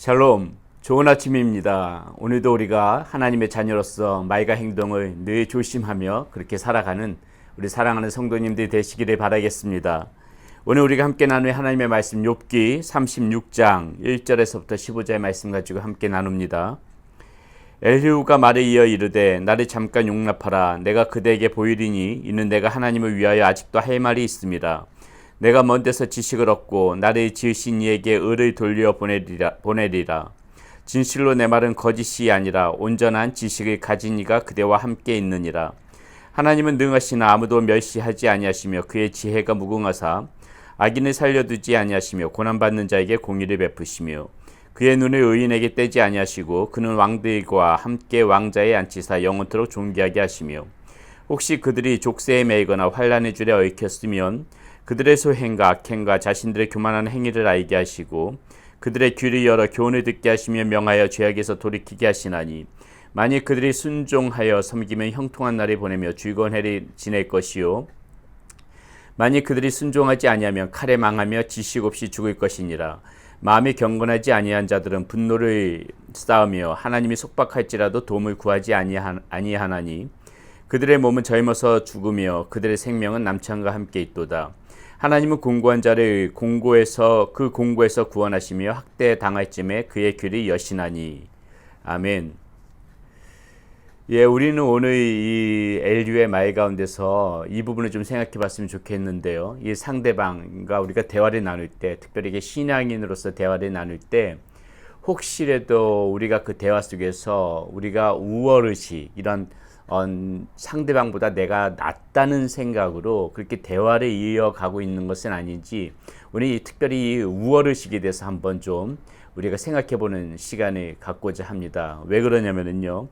샬롬, 좋은 아침입니다. 오늘도 우리가 하나님의 자녀로서 말과 행동을 늘 조심하며 그렇게 살아가는 우리 사랑하는 성도님들이 되시기를 바라겠습니다. 오늘 우리가 함께 나눌 하나님의 말씀 욥기 36장 1절에서부터 15절의 말씀 가지고 함께 나눕니다. 엘리후가 말을 이어 이르되 나를 잠깐 용납하라. 내가 그대에게 보이리니 이는 내가 하나님을 위하여 아직도 할 말이 있습니다. 내가 먼 데서 지식을 얻고 나를 지으신 이에게 의를 돌려 보내리라. 진실로 내 말은 거짓이 아니라 온전한 지식을 가진 이가 그대와 함께 있느니라. 하나님은 능하시나 아무도 멸시하지 아니하시며 그의 지혜가 무궁하사 악인을 살려두지 아니하시며 고난받는 자에게 공의를 베푸시며 그의 눈을 의인에게 떼지 아니하시고 그는 왕들과 함께 왕자에 앉히사 영원토록 존귀하게 하시며 혹시 그들이 족쇄에 매이거나 환난의 줄에 얽혔으면 그들의 소행과 악행과 자신들의 교만한 행위를 알게 하시고 그들의 귀를 열어 교훈을 듣게 하시며 명하여 죄악에서 돌이키게 하시나니 만일 그들이 순종하여 섬기면 형통한 날을 보내며 즐거운 해를 지낼 것이요 만일 그들이 순종하지 아니하면 칼에 망하며 지식 없이 죽을 것이니라. 마음이 경건하지 아니한 자들은 분노를 쌓으며 하나님이 속박할지라도 도움을 구하지 아니하나니 그들의 몸은 젊어서 죽으며 그들의 생명은 남창과 함께 있도다. 하나님은 공고한 자를 공고에서 구원하시며 학대 당할 쯤에 그의 귀를 여시나니. 아멘. 우리는 오늘 이 엘리후의 말 가운데서 이 부분을 좀 생각해 봤으면 좋겠는데요. 이 상대방과 우리가 대화를 나눌 때, 특별히 이게 신앙인으로서 대화를 나눌 때 혹시라도 우리가 그 대화 속에서 우리가 우월의식, 이런 상대방보다 내가 낫다는 생각으로 그렇게 대화를 이어가고 있는 것은 아닌지, 우리 특별히 이 우월의식에 대해서 한번 좀 우리가 생각해보는 시간을 갖고자 합니다. 왜 그러냐면요,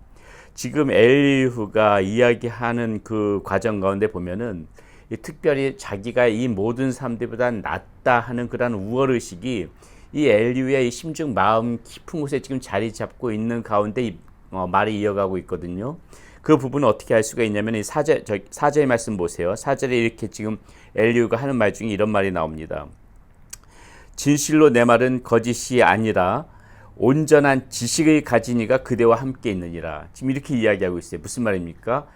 지금 엘리후가 이야기하는 그 과정 가운데 보면은 특별히 자기가 이 모든 사람들보다 낫다 하는 그런 우월의식이 이 엘리후의 심중 마음 깊은 곳에 지금 자리 잡고 있는 가운데 말이 이어가고 있거든요. 그 부분은 어떻게 알 수가 있냐면 이 사제의 말씀 보세요. 사제에 이렇게 지금 엘리후가 하는 말 중에 이런 말이 나옵니다. 진실로 내 말은 거짓이 아니라 온전한 지식을 가진 이가 그대와 함께 있느니라. 지금 이렇게 이야기하고 있어요. 무슨 말입니까?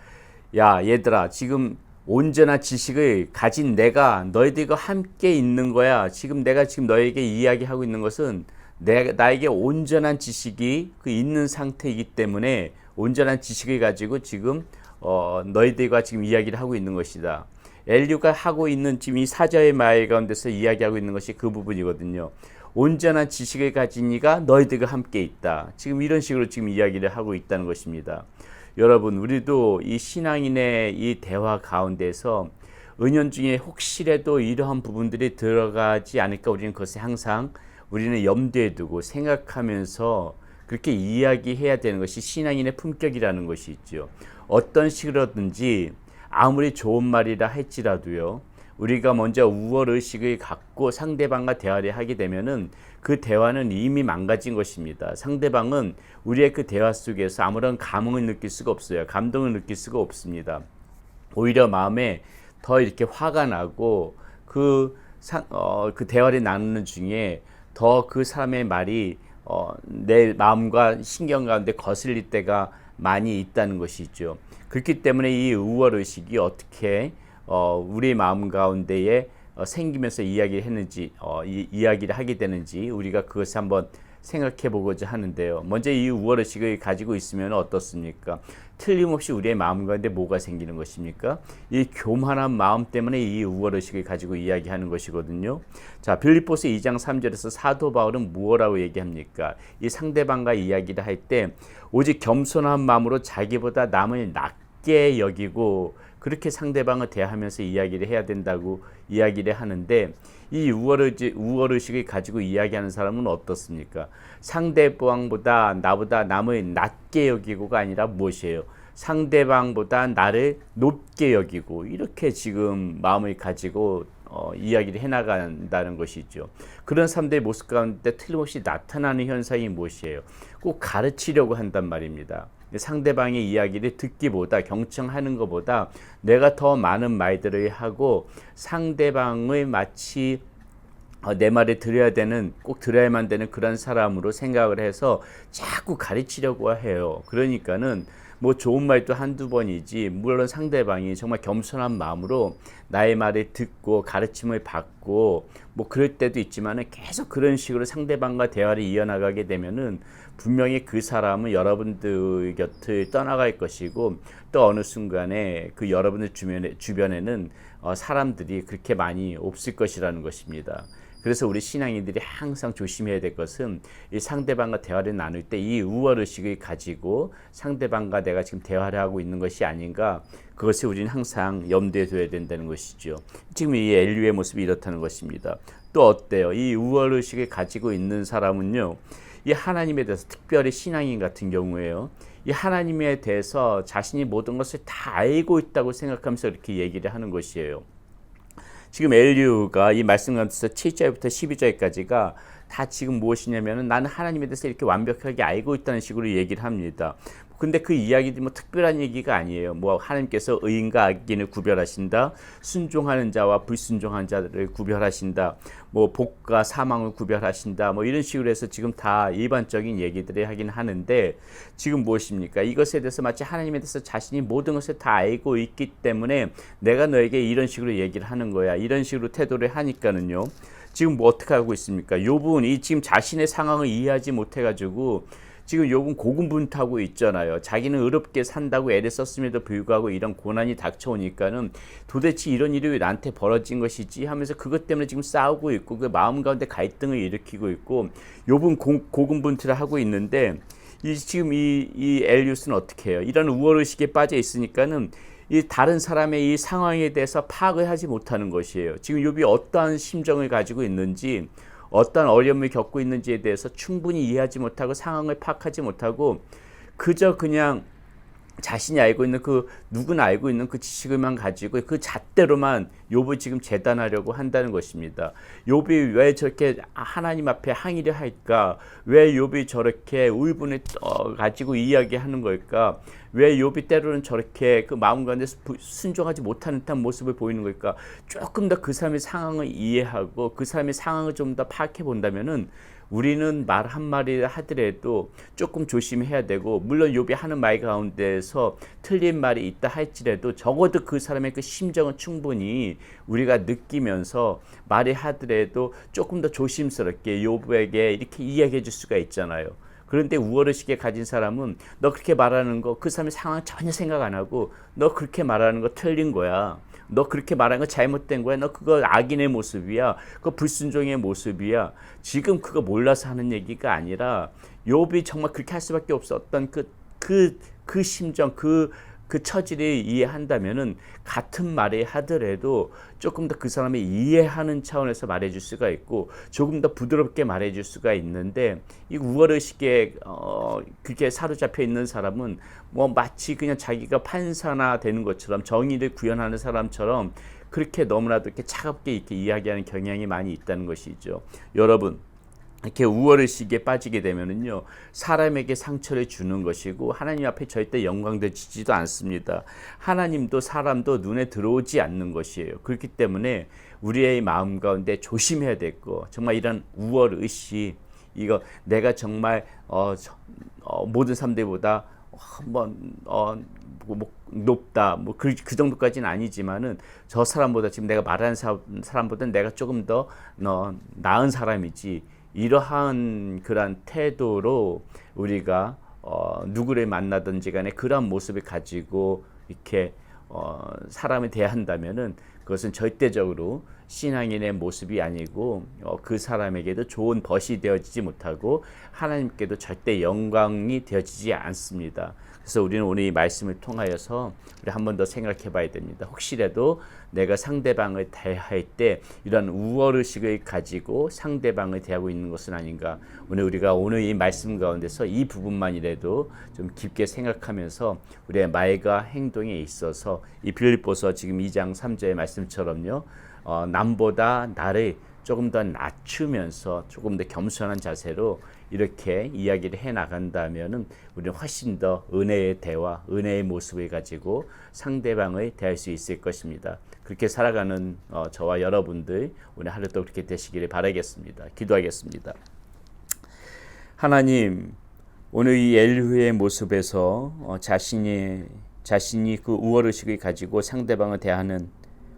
야 얘들아, 지금 온전한 지식을 가진 내가 너희들과 함께 있는 거야. 내가 지금 너에게 이야기하고 있는 것은 나에게 온전한 지식이 있는 상태이기 때문에 온전한 지식을 가지고 지금 너희들과 지금 이야기를 하고 있는 것이다. 엘리후가 하고 있는 지금 이 사자의 말 가운데서 이야기하고 있는 것이 그 부분이거든요. 온전한 지식을 가진 이가 너희들과 함께 있다. 지금 이런 식으로 지금 이야기를 하고 있다는 것입니다. 여러분, 우리도 이 신앙인의 이 대화 가운데서 은연중에 혹시라도 이러한 부분들이 들어가지 않을까, 우리는 그것을 항상 우리는 염두에 두고 생각하면서 그렇게 이야기해야 되는 것이 신앙인의 품격이라는 것이 있죠. 어떤 식으로든지 아무리 좋은 말이라 할지라도요, 우리가 먼저 우월의식을 갖고 상대방과 대화를 하게 되면은 그 대화는 이미 망가진 것입니다. 상대방은 우리의 그 대화 속에서 아무런 감흥을 느낄 수가 없어요. 감동을 느낄 수가 없습니다. 오히려 마음에 더 이렇게 화가 나고 그 대화를 나누는 중에 더 그 사람의 말이 내 마음과 신경 가운데 거슬릴 때가 많이 있다는 것이죠. 그렇기 때문에 이 우월의식이 어떻게 우리 마음 가운데에 생기면서 이야기를 했는지, 이야기를 하게 되는지 우리가 그것을 한번 생각해 보고자 하는데요. 먼저 이 우월의식을 가지고 있으면 어떻습니까? 틀림없이 우리의 마음 가운데 뭐가 생기는 것입니까? 이 교만한 마음 때문에 이 우월의식을 가지고 이야기하는 것이거든요. 자, 빌립보서 2장 3절에서 사도 바울은 무엇라고 얘기합니까? 이 상대방과 이야기를 할 때 오직 겸손한 마음으로 자기보다 남을 낮게 여기고 그렇게 상대방을 대하면서 이야기를 해야 된다고 이야기를 하는데, 이 우월의식을 가지고 이야기하는 사람은 어떻습니까? 상대방보다 나보다 남을 낮게 여기고가 아니라 무엇이에요? 상대방보다 나를 높게 여기고, 이렇게 지금 마음을 가지고 이야기를 해나간다는 것이죠. 그런 사람들의 모습 가운데 틀림없이 나타나는 현상이 무엇이에요? 꼭 가르치려고 한단 말입니다. 상대방의 이야기를 듣기보다, 경청하는 것보다 내가 더 많은 말들을 하고 상대방을 마치 내 말을 들어야 되는, 꼭 들어야만 되는 그런 사람으로 생각을 해서 자꾸 가르치려고 해요. 그러니까는 뭐 좋은 말도 한두 번이지, 물론 상대방이 정말 겸손한 마음으로 나의 말을 듣고 가르침을 받고 뭐 그럴 때도 있지만은, 계속 그런 식으로 상대방과 대화를 이어나가게 되면은 분명히 그 사람은 여러분들 곁을 떠나갈 것이고, 또 어느 순간에 그 여러분들 주변에는 사람들이 그렇게 많이 없을 것이라는 것입니다. 그래서 우리 신앙인들이 항상 조심해야 될 것은, 이 상대방과 대화를 나눌 때 이 우월의식을 가지고 상대방과 내가 지금 대화를 하고 있는 것이 아닌가, 그것을 우리는 항상 염두에 둬야 된다는 것이죠. 지금 이 엘리의 모습이 이렇다는 것입니다. 또 어때요? 이 우월의식을 가지고 있는 사람은요, 이 하나님에 대해서, 특별히 신앙인 같은 경우에요, 이 하나님에 대해서 자신이 모든 것을 다 알고 있다고 생각하면서 이렇게 얘기를 하는 것이에요. 지금 엘리후가 이 말씀 가운데서 7절부터 12절까지가 다 지금 무엇이냐면은, 나는 하나님에 대해서 이렇게 완벽하게 알고 있다는 식으로 얘기를 합니다. 근데 그 이야기들이 뭐 특별한 얘기가 아니에요. 뭐 하나님께서 의인과 악인을 구별하신다, 순종하는 자와 불순종하는 자를 구별하신다, 뭐 복과 사망을 구별하신다, 뭐 이런 식으로 해서 지금 다 일반적인 얘기들을 하긴 하는데, 지금 무엇입니까? 이것에 대해서 마치 하나님에 대해서 자신이 모든 것을 다 알고 있기 때문에 내가 너에게 이런 식으로 얘기를 하는 거야, 이런 식으로 태도를 하니까는요, 지금 뭐 어떻게 하고 있습니까? 욥은 이 지금 자신의 상황을 이해하지 못해가지고 지금 욥은 고군분투하고 있잖아요. 자기는 의롭게 산다고 애를 썼음에도 불구하고 이런 고난이 닥쳐오니까는, 도대체 이런 일이 왜 나한테 벌어진 것이지 하면서 그것 때문에 지금 싸우고 있고, 그 마음 가운데 갈등을 일으키고 있고, 욥은 고군분투를 하고 있는데, 지금 이 엘리우스는 어떻게 해요? 이런 우월의식에 빠져 있으니까는 이 다른 사람의 이 상황에 대해서 파악을 하지 못하는 것이에요. 지금 욥이 어떠한 심정을 가지고 있는지, 어떤 어려움을 겪고 있는지에 대해서 충분히 이해하지 못하고 상황을 파악하지 못하고, 그저 그냥 자신이 알고 있는, 그 누구나 알고 있는 그 지식을만 가지고 그 잣대로만 욥을 지금 재단하려고 한다는 것입니다. 욥이 왜 저렇게 하나님 앞에 항의를 할까? 왜 욥이 저렇게 울분을 가지고 이야기하는 걸까? 왜 욥이 때로는 저렇게 그 마음 가운데서 순종하지 못하는 듯한 모습을 보이는 걸까? 조금 더 그 사람의 상황을 이해하고 그 사람의 상황을 좀 더 파악해 본다면은, 우리는 말 한마디를 하더라도 조금 조심해야 되고, 물론 욥이 하는 말 가운데서 틀린 말이 있다 할지라도 적어도 그 사람의 그 심정은 충분히 우리가 느끼면서 말을 하더라도 조금 더 조심스럽게 욥에게 이렇게 이야기해 줄 수가 있잖아요. 그런데 우월의식에 가진 사람은 너 그렇게 말하는 거, 그 사람의 상황 전혀 생각 안 하고, 너 그렇게 말하는 거 틀린 거야, 너 그렇게 말하는 거 잘못된 거야, 너 그거 악인의 모습이야, 그거 불순종의 모습이야, 지금 그거 몰라서 하는 얘기가 아니라, 욥이 정말 그렇게 할 수밖에 없었던 그 심정, 그 처지를 이해한다면은 같은 말을 하더라도 조금 더 그 사람이 이해하는 차원에서 말해줄 수가 있고, 조금 더 부드럽게 말해줄 수가 있는데, 이 우월의식에 그게 사로잡혀 있는 사람은 뭐 마치 그냥 자기가 판사나 되는 것처럼, 정의를 구현하는 사람처럼 그렇게 너무나도 이렇게 차갑게 이렇게 이야기하는 경향이 많이 있다는 것이죠. 여러분, 이렇게 우월의식에 빠지게 되면은요, 사람에게 상처를 주는 것이고 하나님 앞에 절대 영광되지도 않습니다. 하나님도 사람도 눈에 들어오지 않는 것이에요. 그렇기 때문에 우리의 마음 가운데 조심해야 될 거, 정말 이런 우월의식, 이거 내가 정말 모든 사람들보다 높다, 그 정도까지는 아니지만은, 저 사람보다, 지금 내가 말하는 사람보다 내가 조금 더 나은 사람이지, 이러한 그런 태도로 우리가 누구를 만나든지 간에 그런 모습을 가지고 이렇게 사람을 대한다면은, 그것은 절대적으로 신앙인의 모습이 아니고 그 사람에게도 좋은 벗이 되어지지 못하고 하나님께도 절대 영광이 되어지지 않습니다. 그래서 우리는 오늘 이 말씀을 통하여서 우리 한 번 더 생각해 봐야 됩니다. 혹시라도 내가 상대방을 대할 때 이런 우월의식을 가지고 상대방을 대하고 있는 것은 아닌가. 우리가 오늘 이 말씀 가운데서 이 부분만이라도 좀 깊게 생각하면서 우리의 말과 행동에 있어서, 이 빌립보서 지금 2장 3절의 말씀처럼요, 남보다 나를 조금 더 낮추면서 조금 더 겸손한 자세로 이렇게 이야기를 해 나간다면은 우리는 훨씬 더 은혜의 대화, 은혜의 모습을 가지고 상대방을 대할 수 있을 것입니다. 그렇게 살아가는 저와 여러분들 오늘 하루도 그렇게 되시기를 바라겠습니다. 기도하겠습니다. 하나님, 오늘 이 엘리후의 모습에서 자신이 그 우월의식을 가지고 상대방을 대하는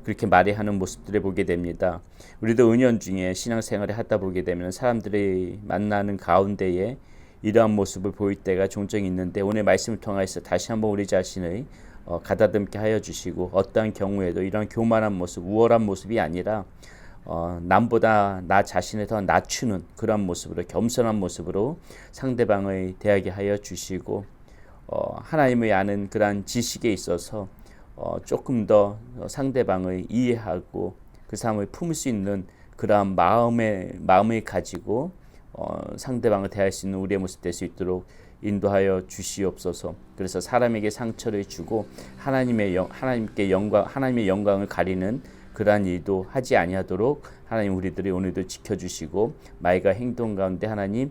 그렇게 말해하는 모습들을 보게 됩니다. 우리도 은연중에 신앙생활을 하다 보게 되면 사람들이 만나는 가운데에 이러한 모습을 보일 때가 종종 있는데 오늘 말씀을 통해서 다시 한번 우리 자신을 가다듬게 하여 주시고 어떠한 경우에도 이런 교만한 모습, 우월한 모습이 아니라 남보다 나 자신을 더 낮추는 그런 모습으로 겸손한 모습으로 상대방을 대하게 하여 주시고 하나님을 아는 그러한 지식에 있어서 조금 더 상대방을 이해하고 그 사람을 품을 수 있는 그러한 마음을 가지고 상대방을 대할 수 있는 우리의 모습 될 수 있도록 인도하여 주시옵소서. 그래서 사람에게 상처를 주고 하나님의 영광을 가리는 그러한 일도 하지 아니하도록 하나님 우리들이 오늘도 지켜주시고 말과 행동 가운데 하나님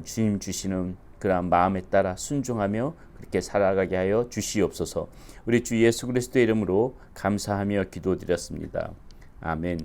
주님 주시는 그러한 마음에 따라 순종하며 그렇게 살아가게 하여 주시옵소서. 우리 주 예수 그리스도의 이름으로 감사하며 기도드렸습니다. 아멘.